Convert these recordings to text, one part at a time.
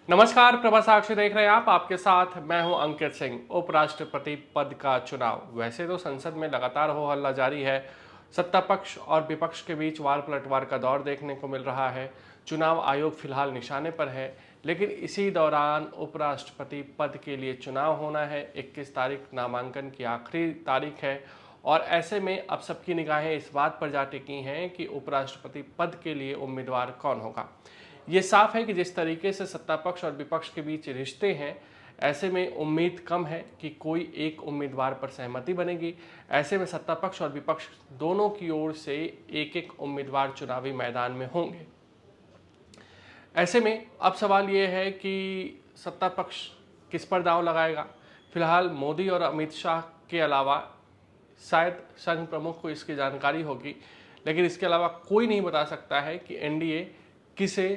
नमस्कार, प्रभा साक्षी देख रहे हैं आप। आपके साथ मैं हूं अंकित सिंह। उपराष्ट्रपति पद का चुनाव, वैसे तो संसद में लगातार हो हल्ला जारी है। सत्ता पक्ष और विपक्ष के बीच वार पलटवार का दौर देखने को मिल रहा है। चुनाव आयोग फिलहाल निशाने पर है, लेकिन इसी दौरान उपराष्ट्रपति पद के लिए चुनाव होना है। 21 तारीख नामांकन की आखिरी तारीख है और ऐसे में अब सबकी निगाहें इस बात पर जा टिकी हैं कि उपराष्ट्रपति पद के लिए उम्मीदवार कौन होगा। ये साफ है कि जिस तरीके से सत्ता पक्ष और विपक्ष के बीच रिश्ते हैं, ऐसे में उम्मीद कम है कि कोई एक उम्मीदवार पर सहमति बनेगी। ऐसे में सत्ता पक्ष और विपक्ष दोनों की ओर से एक एक उम्मीदवार चुनावी मैदान में होंगे। ऐसे में अब सवाल ये है कि सत्ता पक्ष किस पर दांव लगाएगा। फिलहाल मोदी और अमित शाह के अलावा शायद संघ प्रमुख को इसकी जानकारी होगी, लेकिन इसके अलावा कोई नहीं बता सकता है कि एनडीए किसे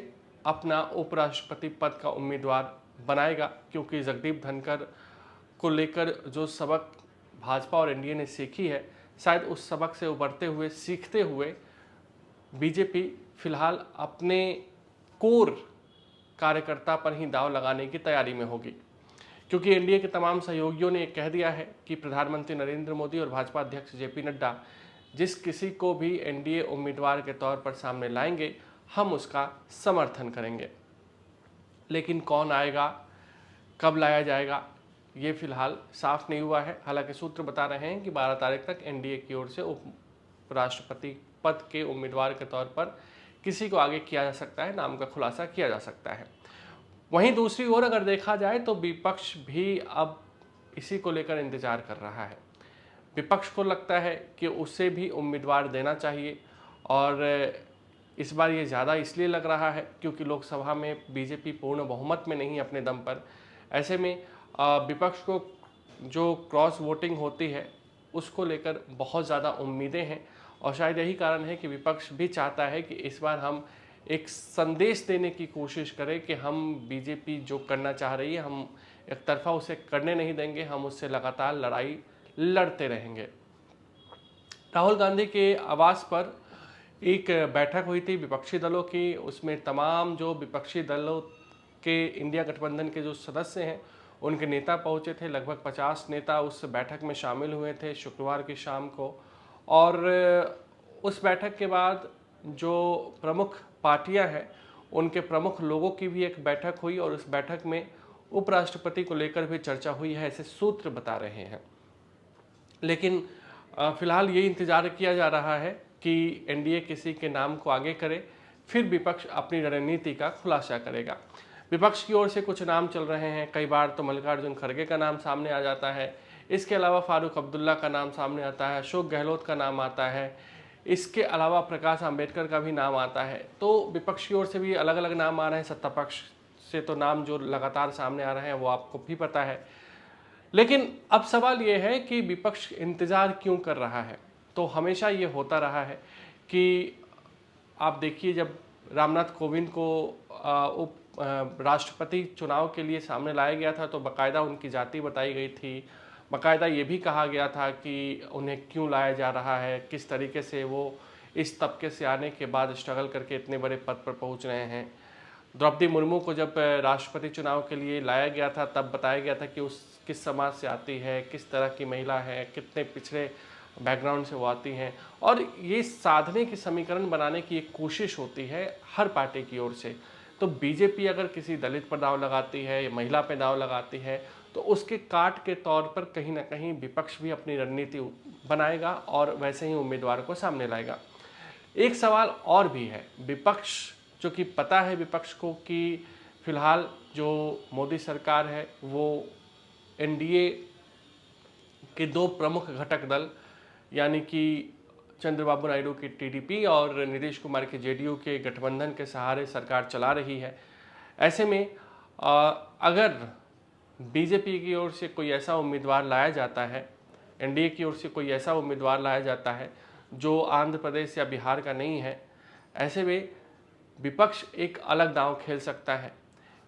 अपना उपराष्ट्रपति पद का उम्मीदवार बनाएगा, क्योंकि जगदीप धनखड़ को लेकर जो सबक भाजपा और एनडीए ने सीखी है, शायद उस सबक से उबरते हुए सीखते हुए बीजेपी फिलहाल अपने कोर कार्यकर्ता पर ही दांव लगाने की तैयारी में होगी, क्योंकि एनडीए के तमाम सहयोगियों ने कह दिया है कि प्रधानमंत्री नरेंद्र मोदी और भाजपा अध्यक्ष जेपी नड्डा जिस किसी को भी एनडीए उम्मीदवार के तौर पर सामने लाएंगे, हम उसका समर्थन करेंगे। लेकिन कौन आएगा, कब लाया जाएगा, ये फिलहाल साफ नहीं हुआ है। हालांकि सूत्र बता रहे हैं कि 12 तारीख तक एनडीए की ओर से उपराष्ट्रपति पद के उम्मीदवार के तौर पर किसी को आगे किया जा सकता है, नाम का खुलासा किया जा सकता है। वहीं दूसरी ओर अगर देखा जाए तो विपक्ष भी अब इसी को लेकर इंतजार कर रहा है। विपक्ष को लगता है कि उसे भी उम्मीदवार देना चाहिए, और इस बार ये ज़्यादा इसलिए लग रहा है क्योंकि लोकसभा में बीजेपी पूर्ण बहुमत में नहीं अपने दम पर। ऐसे में विपक्ष को जो क्रॉस वोटिंग होती है उसको लेकर बहुत ज़्यादा उम्मीदें हैं, और शायद यही कारण है कि विपक्ष भी चाहता है कि इस बार हम एक संदेश देने की कोशिश करें कि हम बीजेपी जो करना चाह रही है, हम एक तरफा उसे करने नहीं देंगे, हम उससे लगातार लड़ाई लड़ते रहेंगे। राहुल गांधी के आवास पर एक बैठक हुई थी विपक्षी दलों की। उसमें तमाम जो विपक्षी दलों के इंडिया गठबंधन के जो सदस्य हैं उनके नेता पहुंचे थे। लगभग 50 नेता उस बैठक में शामिल हुए थे शुक्रवार की शाम को। और उस बैठक के बाद जो प्रमुख पार्टियां हैं उनके प्रमुख लोगों की भी एक बैठक हुई, और उस बैठक में उपराष्ट्रपति को लेकर भी चर्चा हुई है, ऐसे सूत्र बता रहे हैं। लेकिन फिलहाल ये इंतजार किया जा रहा है कि एनडीए किसी के नाम को आगे करे, फिर विपक्ष अपनी रणनीति का खुलासा करेगा। विपक्ष की ओर से कुछ नाम चल रहे हैं, कई बार तो मल्लिकार्जुन खड़गे का नाम सामने आ जाता है, इसके अलावा फारूक अब्दुल्ला का नाम सामने आता है, अशोक गहलोत का नाम आता है, इसके अलावा प्रकाश आंबेडकर का भी नाम आता है। तो विपक्ष की ओर से भी अलग अलग नाम आ रहे हैं। सत्ता पक्ष से तो नाम जो लगातार सामने आ रहे हैं वो आपको भी पता है। लेकिन अब सवाल ये है कि विपक्ष इंतज़ार क्यों कर रहा है। तो हमेशा ये होता रहा है कि आप देखिए, जब रामनाथ कोविंद को उप राष्ट्रपति चुनाव के लिए सामने लाया गया था तो बाकायदा उनकी जाति बताई गई थी, बाकायदा ये भी कहा गया था कि उन्हें क्यों लाया जा रहा है, किस तरीके से वो इस तबके से आने के बाद स्ट्रगल करके इतने बड़े पद पर पहुंच रहे हैं। द्रौपदी मुर्मू को जब राष्ट्रपति चुनाव के लिए लाया गया था तब बताया गया था कि उस किस समाज से आती है, किस तरह की महिला है, कितने पिछड़े बैकग्राउंड से वो आती हैं, और ये साधने की समीकरण बनाने की एक कोशिश होती है हर पार्टी की ओर से। तो बीजेपी अगर किसी दलित पर दांव लगाती है या महिला पर दांव लगाती है तो उसके काट के तौर पर कहीं ना कहीं विपक्ष भी अपनी रणनीति बनाएगा और वैसे ही उम्मीदवार को सामने लाएगा। एक सवाल और भी है, विपक्ष जो कि पता है विपक्ष को कि फिलहाल जो मोदी सरकार है वो एनडीए के दो प्रमुख घटक दल यानी कि चंद्रबाबू नायडू की टीडीपी और नीतीश कुमार के जेडीयू के गठबंधन के सहारे सरकार चला रही है। ऐसे में अगर बीजेपी की ओर से कोई ऐसा उम्मीदवार लाया जाता है, एनडीए की ओर से कोई ऐसा उम्मीदवार लाया जाता है जो आंध्र प्रदेश या बिहार का नहीं है, ऐसे में विपक्ष एक अलग दांव खेल सकता है।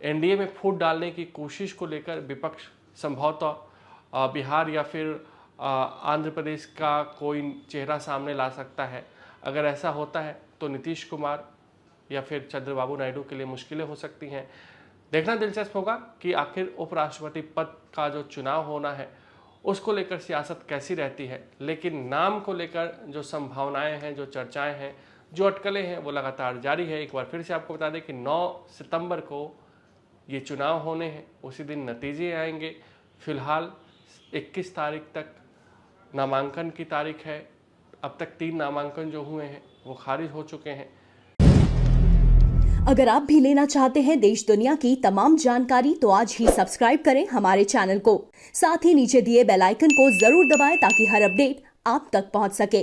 एनडीए में फूट डालने की कोशिश को लेकर विपक्ष संभवतः बिहार या फिर आंध्र प्रदेश का कोई चेहरा सामने ला सकता है। अगर ऐसा होता है तो नीतीश कुमार या फिर चंद्रबाबू नायडू के लिए मुश्किलें हो सकती हैं। देखना दिलचस्प होगा कि आखिर उपराष्ट्रपति पद का जो चुनाव होना है उसको लेकर सियासत कैसी रहती है, लेकिन नाम को लेकर जो संभावनाएं हैं, जो चर्चाएं हैं, जो अटकलें हैं, वो लगातार जारी है। एक बार फिर से आपको बता दें कि 9 सितंबर को ये चुनाव होने हैं, उसी दिन नतीजे आएंगे। फिलहाल 21 तारीख तक नामांकन की तारीख है। अब तक 3 नामांकन जो हुए हैं वो खारिज हो चुके हैं। अगर आप भी लेना चाहते हैं देश दुनिया की तमाम जानकारी तो आज ही सब्सक्राइब करें हमारे चैनल को। साथ ही नीचे दिए बेल आइकन को जरूर दबाएं ताकि हर अपडेट आप तक पहुंच सके।